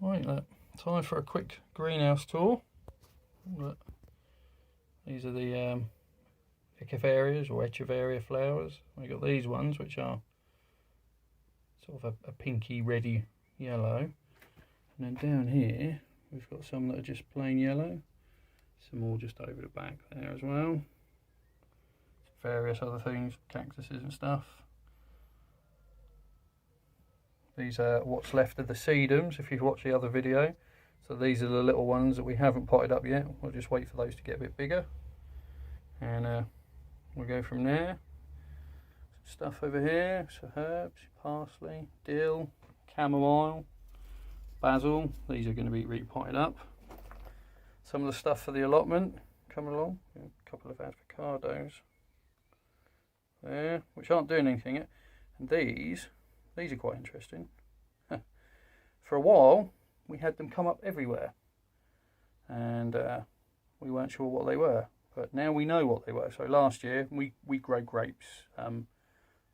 Right, look, time for a quick greenhouse tour. Look, these are the Echeverias or Echeveria flowers. We've got these ones which are sort of a pinky reddy yellow, and then down here we've got some that are just plain yellow, some more just over the back there as well, various other things, cactuses and stuff. These are what's left of the sedums if you've watched the other video. So these are the little ones that we haven't potted up yet. We'll just wait for those to get a bit bigger, and we'll go from there. Some stuff over here, so herbs, parsley, dill, chamomile, basil. These are going to be repotted up. Some of the stuff for the allotment coming along. A couple of avocados there, which aren't doing anything yet. And these are quite interesting. For a while, we had them come up everywhere, and we weren't sure what they were. But now we know what they were. So last year we grow grapes on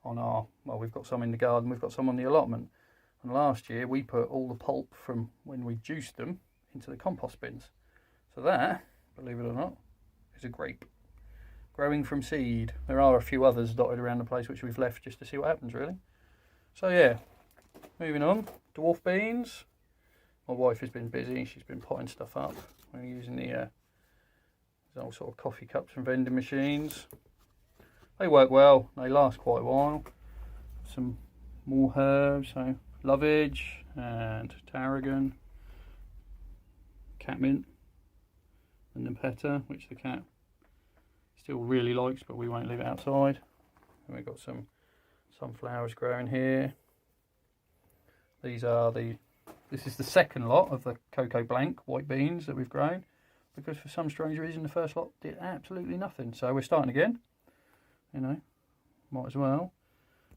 our, well, we've got some in the garden, we've got some on the allotment. And last year we put all the pulp from when we juiced them into the compost bins. So that, believe it or not, is a grape growing from seed. There are a few others dotted around the place which we've left just to see what happens, really. So yeah, moving on. Dwarf beans. My wife has been busy. She's been potting stuff up. We're using the old sort of coffee cups from vending machines. They work well. They last quite a while. Some more herbs. So lovage and tarragon, catmint, and nepeta, which the cat still really likes, but we won't leave it outside. And we've got some sunflowers growing here. This is the second lot of the Coco Blanc white beans that we've grown, because for some strange reason the first lot did absolutely nothing. So we're starting again, you know, might as well.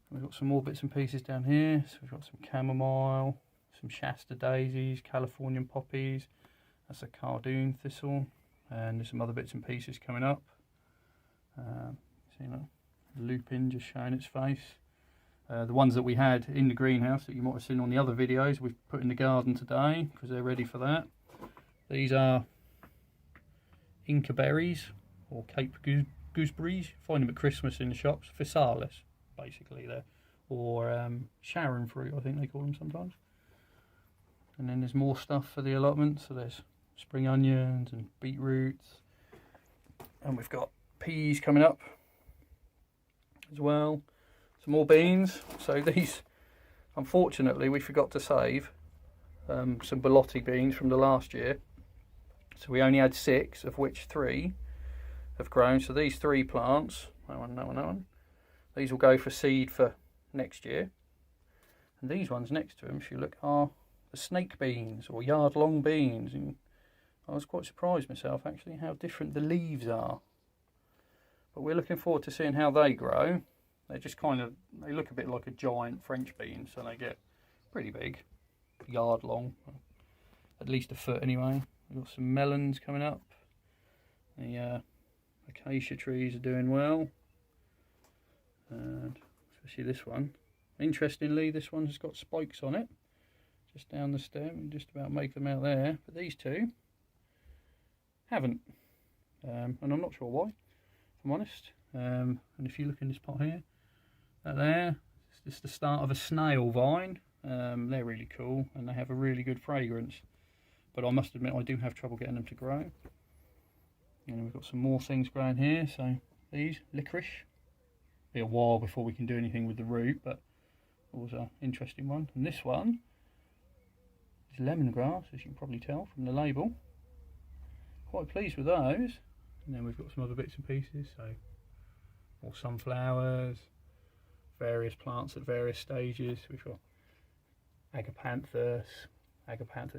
And we've got some more bits and pieces down here. So we've got some chamomile, some Shasta daisies, Californian poppies, that's a cardoon thistle, and there's some other bits and pieces coming up. See that? Lupin just showing its face. The ones that we had in the greenhouse that you might have seen on the other videos, we've put in the garden today because they're ready for that. These are Inca berries or Cape gooseberries. You find them at Christmas in the shops. Physalis, basically, there, or Sharon fruit, I think they call them sometimes. And then there's more stuff for the allotment. So there's spring onions and beetroots, and we've got peas coming up as well. Some more beans. So these, unfortunately, we forgot to save some Belotti beans from the last year. So we only had 6, of which 3 have grown. So these 3 plants, that one, these will go for seed for next year. And these ones next to them, if you look, are the snake beans or yard-long beans. And I was quite surprised myself, actually, how different the leaves are. But we're looking forward to seeing how they grow. They just they look a bit like a giant French bean, so they get pretty big, yard long, at least a foot anyway. We've got some melons coming up. The acacia trees are doing well, and especially this one. Interestingly, this one has got spikes on it, just down the stem, and just about make them out there. But these two haven't, and I'm not sure why, if I'm honest. And if you look in this pot here, there, it's just the start of a snail vine. They're really cool and they have a really good fragrance, but I must admit I do have trouble getting them to grow. And we've got some more things growing here. So these, licorice. Be a while before we can do anything with the root, but it was an interesting one. And this one is lemongrass, as you can probably tell from the label. Quite pleased with those. And then we've got some other bits and pieces, so more sunflowers, various plants at various stages. We've got agapanthus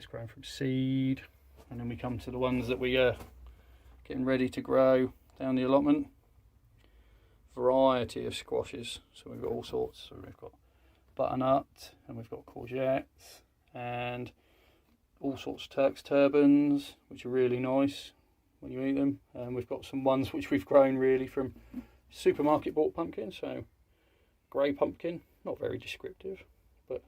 grown from seed, and then we come to the ones that we are getting ready to grow down the allotment. Variety of squashes, so we've got all sorts. So we've got butternut, and we've got courgettes, and all sorts of Turk's turbans, which are really nice when you eat them. And we've got some ones which we've grown really from supermarket bought pumpkins, so grey pumpkin, not very descriptive, but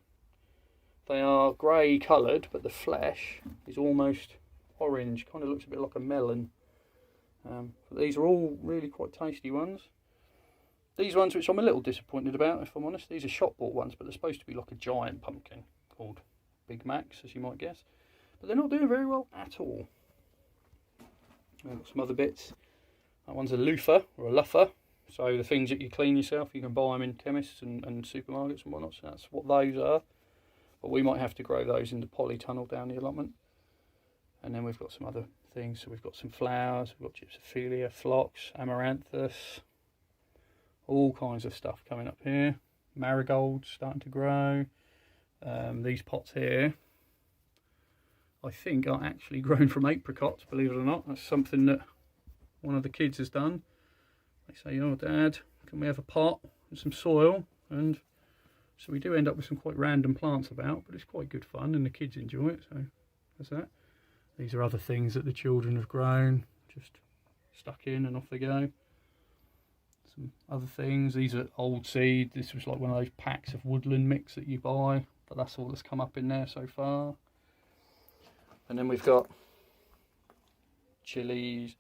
They are grey coloured, but the flesh is almost orange. Kind of looks a bit like a melon. But these are all really quite tasty ones. These ones, which I'm a little disappointed about, if I'm honest, these are shop bought ones, but they're supposed to be like a giant pumpkin called Big Macs, as you might guess. But they're not doing very well at all. I've got some other bits. That one's a loofah, or a luffer. So the things that you clean yourself, you can buy them in chemists and supermarkets and whatnot. So that's what those are. But we might have to grow those in the polytunnel down the allotment. And then we've got some other things. So we've got some flowers, we've got gypsophilia, phlox, amaranthus, all kinds of stuff coming up here. Marigolds starting to grow. These pots here, I think, are actually grown from apricots, believe it or not. That's something that one of the kids has done. They say, oh Dad, can we have a pot and some soil? And so we do end up with some quite random plants about, but it's quite good fun and the kids enjoy it, so that's that. These are other things that the children have grown, just stuck in and off they go. Some other things, these are old seed. This was like one of those packs of woodland mix that you buy, but that's all that's come up in there so far. And then we've got chilies,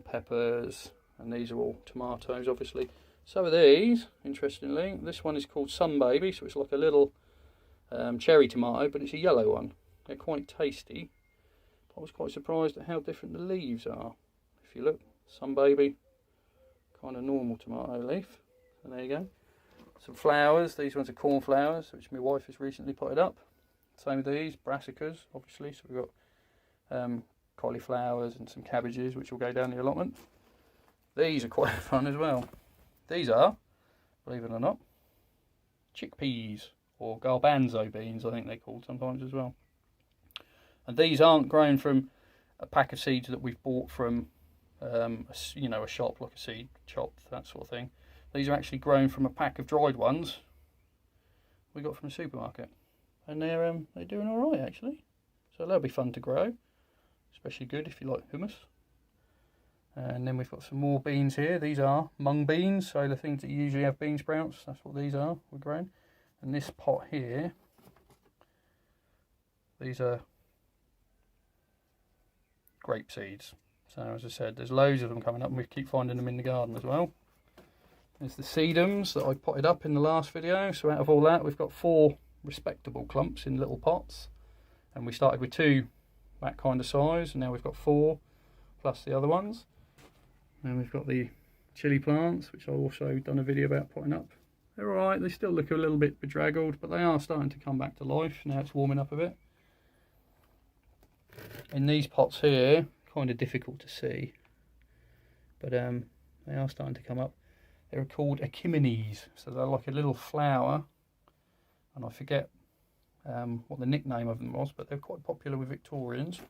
peppers, and these are all tomatoes, obviously. So are these, interestingly. This one is called Sun Baby, so it's like a little cherry tomato, but it's a yellow one. They're quite tasty. I was quite surprised at how different the leaves are. If you look, Sun Baby, kind of normal tomato leaf. So there you go. Some flowers. These ones are cornflowers, which my wife has recently potted up. Same with these, brassicas, obviously. So we've got cauliflowers and some cabbages, which will go down the allotment. These are quite fun as well. These are, believe it or not, chickpeas, or garbanzo beans, I think they're called sometimes as well. And these aren't grown from a pack of seeds that we've bought from, a shop, like a seed shop, that sort of thing. These are actually grown from a pack of dried ones we got from the supermarket. And they're doing all right, actually. So they'll be fun to grow, especially good if you like hummus. And then we've got some more beans here. These are mung beans, so the things that you usually have bean sprouts, that's what these are, we're growing. And this pot here, these are grape seeds. So as I said, there's loads of them coming up and we keep finding them in the garden as well. There's the sedums that I potted up in the last video. So out of all that, we've got 4 respectable clumps in little pots. And we started with 2 that kind of size, and now we've got 4 plus the other ones. And we've got the chili plants, which I've also done a video about potting up. They're alright, they still look a little bit bedraggled, but they are starting to come back to life. Now it's warming up a bit. In these pots here, kind of difficult to see, but they are starting to come up. They're called echinomenes, so they're like a little flower, and I forget what the nickname of them was, but they're quite popular with Victorians.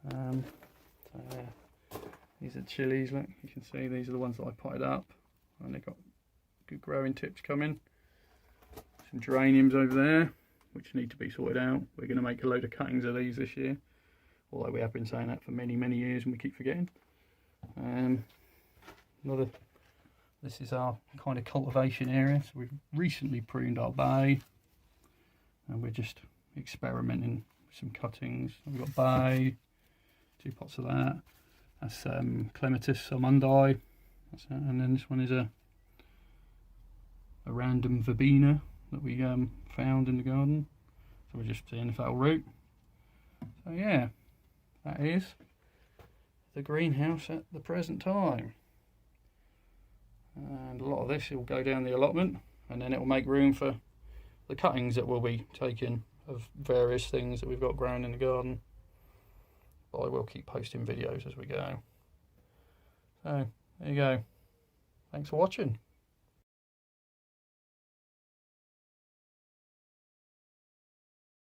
So yeah. These are chilies, look, you can see these are the ones that I potted up, and they've got good growing tips coming. Some geraniums over there, which need to be sorted out. We're going to make a load of cuttings of these this year, although we have been saying that for many years and we keep forgetting. This is our kind of cultivation area. So we've recently pruned our bay, and we're just experimenting with some cuttings. We've got bay, 2 pots of that. That's Clematis almundi, and then this one is a random verbena that we found in the garden. So we're just seeing if that'll root. So yeah, that is the greenhouse at the present time. And a lot of this will go down the allotment, and then it will make room for the cuttings that we'll be taking of various things that we've got growing in the garden. But I will keep posting videos as we go. So, there you go. Thanks for watching.